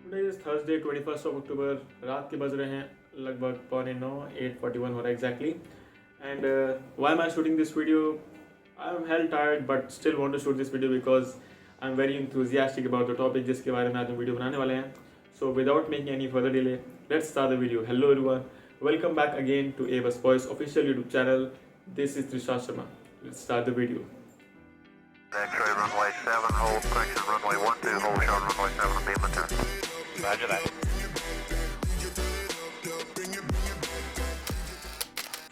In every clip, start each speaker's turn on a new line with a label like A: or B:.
A: Today is Thursday 21st of October. रात के बज रहे हैं लगभग 9:45, 8:41 हो रहा है exactly. And why am I shooting this video? I am hell tired but still want to shoot this video because I am very enthusiastic about the topic जिसके बारे में आज हम वीडियो बनाने वाले हैं। So without making any further delay, let's start the video. Hello everyone, welcome back again to Abus voice official YouTube channel. This is Trisha Sharma. Let's start the video.
B: X-ray runway 7, hold correction runway 12, hold short runway 7, beam return. Roger that.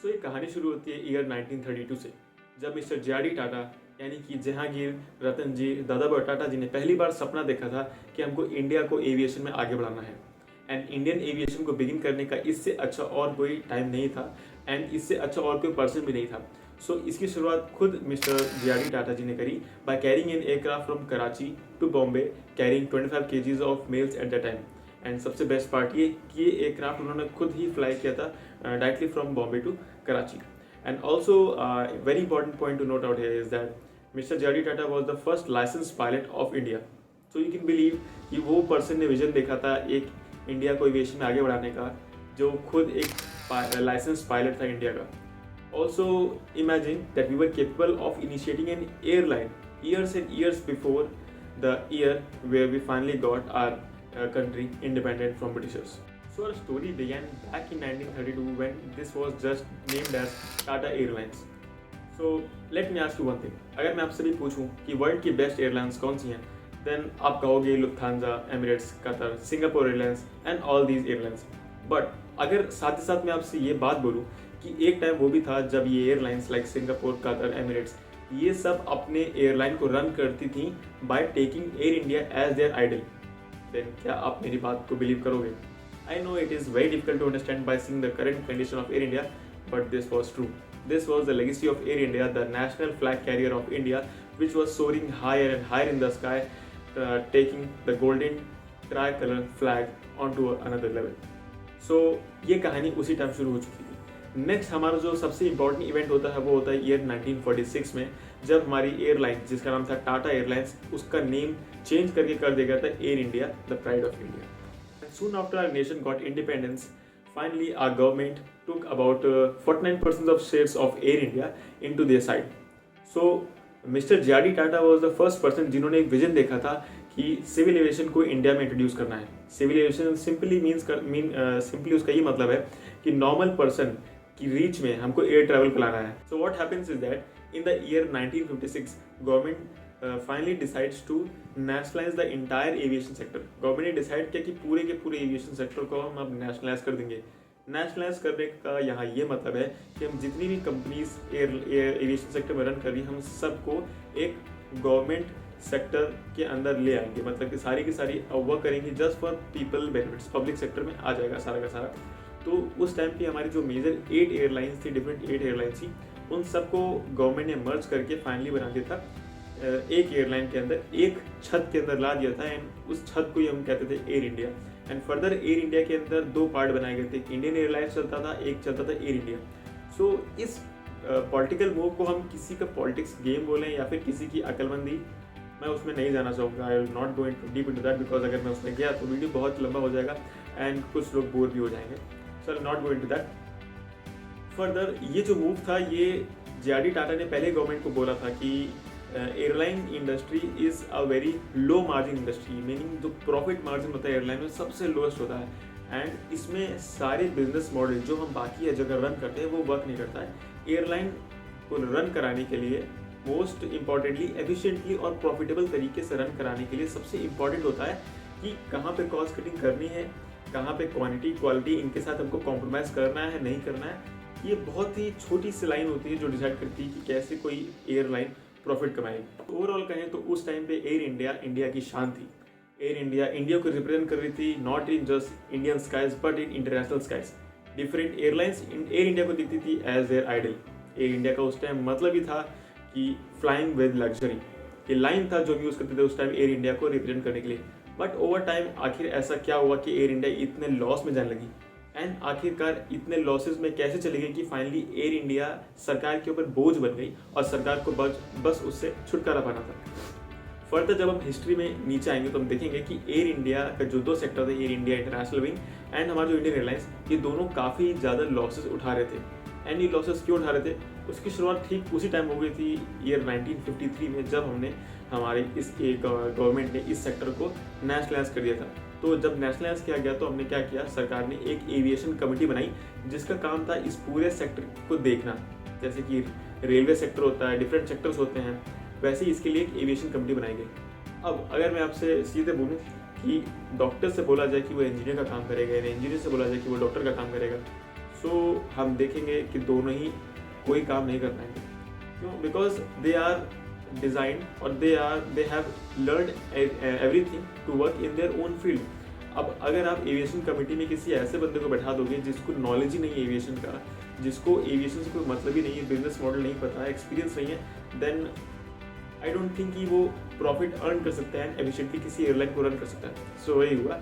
A: तो ये कहानी शुरू होती है year 1932 से, जब mister JRD. Tata यानी कि जहांगीर रतन जी दादाभाई टाटा जी ने पहली बार सपना देखा था कि हमको इंडिया को एविएशन में आगे बढ़ाना है। एंड इंडियन एविएशन को बिगिन करने का इससे अच्छा और कोई टाइम नहीं था एंड इससे अच्छा और कोई पर्सन भी नहीं था। सो इसकी शुरुआत खुद मिस्टर जे.आर.डी. टाटा जी ने करी by carrying an aircraft from Karachi to Bombay carrying 25 kgs of mails at the time. And सबसे बेस्ट पार्ट ये कि ये एयरक्राफ्ट उन्होंने खुद ही फ्लाई किया था directly from Bombay to Karachi. And also very important point to note out here is that mister JRD. Tata was the first licence pilot of India. So you can believe कि वो पर्सन ने विजन देखा था एक इंडिया को एविएशन में आगे बढ़ाने का, जो खुद एक लाइसेंस पायलट था इंडिया का। Also imagine that we were capable of initiating an airline years and years before the year where we finally got our country independent from Britishers. So our story began back in 1932 when this was just named as Tata Airlines. So let me ask you one thing. अगर मैं आपसे भी पूछूं कि world की best airlines कौन सी हैं, then आप कहोगे Lufthansa, Emirates, Qatar, Singapore airlines and all these airlines. But अगर साथ ही साथ मैं आपसे ये बात बोलूँ कि एक टाइम वो भी था जब ये airlines like Singapore, Qatar, Emirates ये सब अपने एयरलाइन को रन करती थी by taking Air India as their idol, then क्या आप मेरी बात को बिलीव करोगे? I know it is very difficult to understand by seeing the current condition of Air India, but this was true. This was the legacy of Air India, the national flag carrier of India, which was soaring higher and higher in the sky, taking the golden tricolor flag onto another level. So ये कहानी उसी time शुरू हो चुकी थी। Next हमारा जो सबसे इम्पोर्टेंट इवेंट होता है वो होता है ईयर 1946 में, जब हमारी एयरलाइन जिसका नाम था टाटा एयरलाइंस, उसका नेम चेंज करके कर दिया गया था air India, the pride of India. And soon after our nation got independence, finally our government took about 49% of shares of Air India into their side. So Mr. JRD. Tata was the first person जिन्होंने एक vision देखा था कि civil aviation को India में introduce करना है. Civil aviation simply उसका ये मतलब है कि नॉर्मल पर्सन की रीच में हमको एयर ट्रैवल कराना है. So what happens is that in the year 1956 government finally decides to nationalise the entire aviation sector. Government ने डिसाइड किया कि पूरे के पूरे एविएशन सेक्टर को हम अब नेशनलाइज कर देंगे. नेशनलाइज करने का यहाँ ये मतलब है कि हम जितनी भी कंपनीज एविएशन सेक्टर में रन कर रही हैं, हम सबको एक गवर्नमेंट सेक्टर के अंदर ले आएंगे. मतलब कि सारी की सारी वर्क करेंगी just for people benefits, public sector में आ जाएगा सारा का सारा. तो उस टाइम की हमारी जो मेजर 8 एयरलाइंस थी, डिफरेंट 8 एयरलाइंस थी, उन सबको गवर्नमेंट ने मर्ज करके फाइनली बना दिया था एक एयरलाइन के अंदर, एक छत के अंदर ला दिया था. एंड उस छत को ही हम कहते थे air India. And further air India के अंदर 2 पार्ट बनाए गए थे, एक इंडियन एयरलाइंस चलता था, एक चलता था एयर इंडिया. सो इस पॉलिटिकल मूव को हम किसी का पॉलिटिक्स गेम बोलें या फिर किसी की अक्लमंदी, मैं उसमें नहीं जाना चाहूँगा. आई will not go into deep into that because अगर मैं उसमें गया तो वीडियो बहुत लंबा हो जाएगा एंड कुछ लोग बोर भी हो जाएंगे. So I will not go into that further. ये जो मूव था ये जे.आर.डी. टाटा ने पहले गवर्नमेंट को बोला था कि airline industry is a very low margin industry, meaning जो प्रॉफिट मार्जिन होता है एयरलाइन में सबसे लोएस्ट होता है. एंड इसमें सारे बिजनेस मॉडल जो हम बाकी जगह रन करते हैं वो वर्क नहीं करता है. एयरलाइन को रन कराने के लिए मोस्ट इम्पॉर्टेंटली एफिशिएंटली और प्रॉफिटेबल तरीके से रन कराने के लिए सबसे इम्पॉर्टेंट होता है कि कहाँ पे कॉस्ट कटिंग करनी है, कहाँ पे क्वांटिटी क्वालिटी इनके साथ हमको कॉम्प्रोमाइज़ करना है नहीं करना है. ये बहुत ही छोटी सी लाइन होती है जो डिसाइड करती है कि कैसे कोई एयरलाइन प्रॉफिट कमाएगी. ओवरऑल कहें तो उस टाइम पे एयर इंडिया इंडिया की शान थी. एयर इंडिया इंडिया को रिप्रेजेंट कर रही थी, not in just Indian skies but in international skies. Different airlines Air India को दिखती थी as their idol. Air India का उस टाइम मतलब ही था कि फ्लाइंग विद लग्जरी. ये लाइन था जो यूज़ करते थे उस टाइम एयर इंडिया को रिप्रेजेंट करने के लिए. बट ओवर टाइम आखिर ऐसा क्या हुआ कि एयर इंडिया इतने लॉस में जाने लगी एंड आखिरकार इतने लॉसेस में कैसे चली गई कि फाइनली एयर इंडिया सरकार के ऊपर बोझ बन गई और सरकार को बस उससे छुटकारा पाना था. फर्दर जब हम हिस्ट्री में नीचे आएंगे तो हम देखेंगे कि एयर इंडिया का जो 2 सेक्टर थे, air India international wing and हमारा जो इंडियन एयरलाइंस, ये दोनों काफ़ी ज़्यादा लॉसेस उठा रहे थे। एंड ये लॉसेस क्यों उठा रहे थे, उसकी शुरुआत ठीक उसी टाइम हो गई थी ईयर 1953 में, जब हमने हमारे इस गवर्नमेंट ने इस सेक्टर को नेशनलाइज कर दिया था। तो जब नेशनलाइज किया गया तो हमने क्या किया, सरकार ने एक एविएशन कमेटी बनाई जिसका काम था इस पूरे सेक्टर को देखना। जैसे कि रेलवे सेक्टर होता है, डिफरेंट सेक्टर्स होते हैं, वैसे ही इसके लिए एक एविएशन कमेटी बनाई गई। अब अगर मैं आपसे सीधे बोलूँ कि डॉक्टर से बोला जाए कि वो इंजीनियर का काम करेगा या इंजीनियर से बोला जाए कि वो डॉक्टर का काम करेगा, सो हम देखेंगे कि दोनों ही कोई काम नहीं कर पाएंगे। क्यों? बिकॉज दे आर डिज़ाइन और they have learn everything to work in their own field. अब अगर आप एविएशन कमेटी में किसी ऐसे बंदे को बैठा दोगे जिसको नॉलेज ही नहीं है एविएशन का, जिसको एविएशन से कोई मतलब ही नहीं है, बिजनेस मॉडल नहीं पता है, एक्सपीरियंस नहीं है, देन आई डोंट थिंक कि वो प्रॉफिट अर्न कर सकता है एंड एफिशिएंटली किसी एयरलाइन को रन कर सकता है। सो वही हुआ,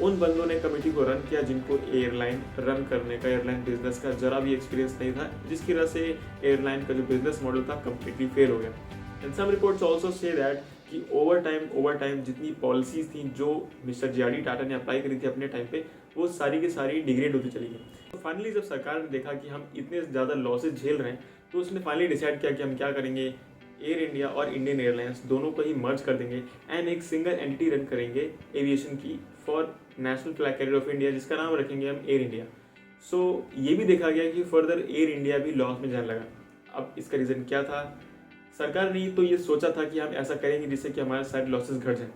A: उन बंदों ने कमेटी को रन किया जिनको एयरलाइन रन करने का, एयरलाइन बिजनेस का जरा भी एक्सपीरियंस नहीं था, जिसकी वजह से एयरलाइन का जो बिजनेस मॉडल था कम्प्लीटली फेल हो गया। And some reports also say that कि ओवर टाइम जितनी पॉलिसीज थी जो मिस्टर जे.आर.डी. टाटा ने अप्लाई करी थी अपने टाइम पे, वो सारी की सारी डिग्रेड होती चली गई। तो फाइनली जब सरकार ने देखा कि हम इतने ज़्यादा लॉसेज झेल रहे हैं, तो उसने फाइनली डिसाइड किया कि हम क्या करेंगे, एयर इंडिया और इंडियन एयरलाइंस दोनों को ही मर्ज कर देंगे एंड एक सिंगल एंटिटी रन करेंगे एविएशन की for national flag carrier of India, जिसका नाम रखेंगे हम एयर इंडिया। सो ये भी देखा गया कि फर्दर एयर इंडिया भी लॉस में जाने लगा। अब इसका रीज़न क्या था, सरकार ने तो ये सोचा था कि हम ऐसा करेंगे जिससे कि हमारे सारे लॉसेस घट जाएं,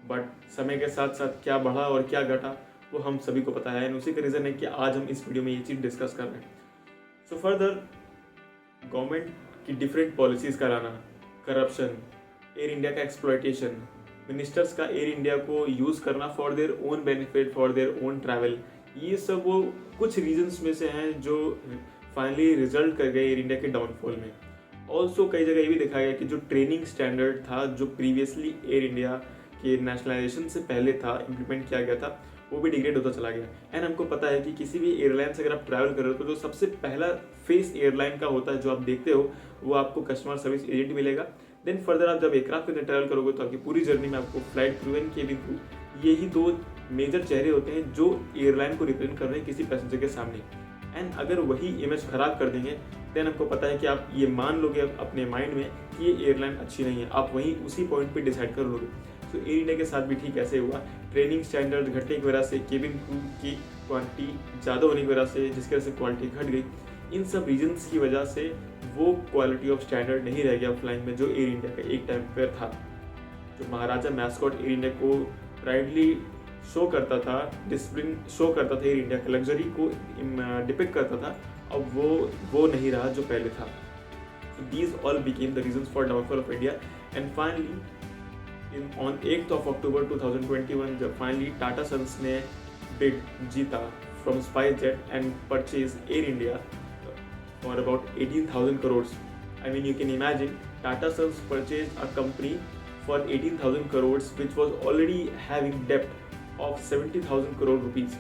A: बट समय के साथ साथ क्या बढ़ा और क्या घटा वो हम सभी को पता है, एंड उसी का रीज़न है कि आज हम इस वीडियो में ये चीज़ डिस्कस कर रहे हैं। सो फर्दर गवर्नमेंट की डिफरेंट पॉलिसीज़ का लाना, करप्शन, एयर इंडिया का एक्सप्लॉयटेशन, मिनिस्टर्स का एयर इंडिया को यूज़ करना for their own benefit, for their own travel, ये सब वो कुछ रीजंस में से हैं जो फाइनली रिजल्ट कर गए एयर इंडिया के डाउनफॉल में। ऑल्सो कई जगह ये भी देखा गया कि जो ट्रेनिंग स्टैंडर्ड था, जो प्रीवियसली एयर इंडिया के नेशनलाइजेशन से पहले था, इम्प्लीमेंट किया गया था, वो भी डिग्रेड होता चला गया। एंड हमको पता है कि किसी भी एयरलाइन से अगर आप ट्रैवल कर रहे हो तो जो सबसे पहला फेस एयरलाइन का होता है जो आप देखते हो, वो आपको कस्टमर सर्विस एजेंट मिलेगा। देन फर्दर आप जब एयरक्राफ्ट के अंदर ट्रैवल करोगे तो आपकी पूरी जर्नी में आपको flight crew and cabin crew, यही 2 मेजर चेहरे होते हैं जो एयरलाइन को रिप्रेजेंट कर रहे हैं किसी पैसेंजर के सामने। एंड अगर वही इमेज खराब कर देंगे देन आपको पता है कि आप ये मान लोगे अपने माइंड में कि ये एयरलाइन अच्छी नहीं है, आप वहीं उसी पॉइंट पे डिसाइड कर लोगे। तो एयर इंडिया के साथ भी ठीक ऐसे हुआ, ट्रेनिंग स्टैंडर्ड घटने की वजह से, केबिन क्रू की क्वांटिटी ज़्यादा होने की वजह से, जिसकी वजह से क्वालिटी घट गई, इन सब रीजन्स की वजह से वो क्वालिटी ऑफ स्टैंडर्ड नहीं रह गया फ्लाइंग में जो एयर इंडिया का एक टाइम पर था। जो महाराजा मैस्कॉट एयर इंडिया को प्राइडली शो करता था, डिसिप्लिन शो करता था, एयर इंडिया का लग्जरी को डिपिक्ट करता था, अब वो नहीं रहा जो पहले था। So these all became the reasons for downfall of India, and finally on 8th of October 2021 जब finally Tata Sons ने bid जीता from SpiceJet and purchased Air India for about 18,000 crores. I mean you can imagine Tata Sons purchased a company for 18,000 crores which was already having debt of 70,000 crore rupees.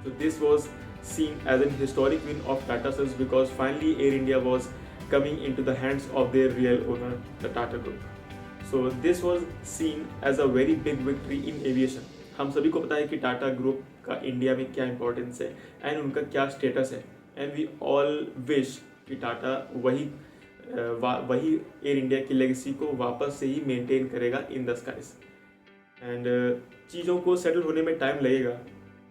A: So this was seen as an historic win of Tata Sons because finally Air India was coming into the hands of their real owner, the Tata Group. So this was seen as a very big victory in aviation. हम सभी को पता है कि Tata group का India में क्या importance है एंड उनका क्या स्टेटस है, एंड वी ऑल विश कि टाटा वही एयर इंडिया की लेगेसी को वापस से ही मेंटेन करेगा इन द स्काइज। एंड चीज़ों को सेटल होने में टाइम लगेगा,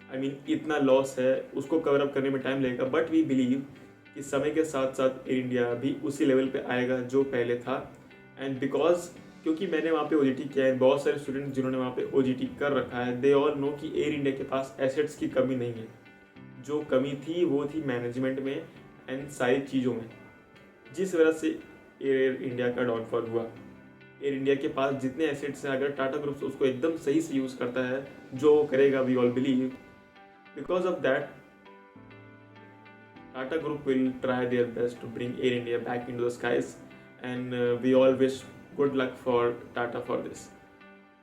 A: I mean, इतना लॉस है उसको कवर अप करने में टाइम लगेगा, बट वी बिलीव कि समय के साथ साथ एयर इंडिया भी उसी लेवल पे आएगा जो पहले था। एंड बिकॉज क्योंकि मैंने वहाँ पे OJT किया है, बहुत सारे स्टूडेंट जिन्होंने वहाँ पे OJT कर रखा है, दे ऑल नो कि एयर इंडिया के पास एसेट्स की कमी नहीं है। जो कमी थी वो थी मैनेजमेंट में एंड सारी चीज़ों में, जिस वजह से एयर इंडिया का डाउनफॉल हुआ। एयर इंडिया के पास जितने एसेट्स हैं, अगर टाटा ग्रुप उसको एकदम सही से यूज़ करता है, जो करेगा we all believe, because of that Tata Group will try their best to bring Air India back into the skies, and we all wish good luck for Tata for this.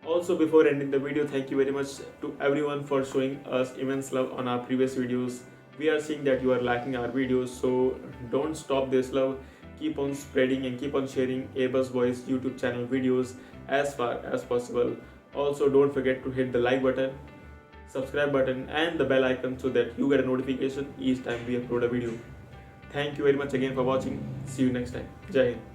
A: Also, before ending the video, thank you very much to everyone for showing us immense love on our previous videos. We are seeing that you are liking our videos, so don't stop this love. keep on spreading and keep on sharing Airbus Voice YouTube channel videos as far as possible. Also, don't forget to hit the like button, subscribe button and the bell icon so that you get a notification each time we upload a video. Thank you very much again for watching. See you next time. Jai Hind.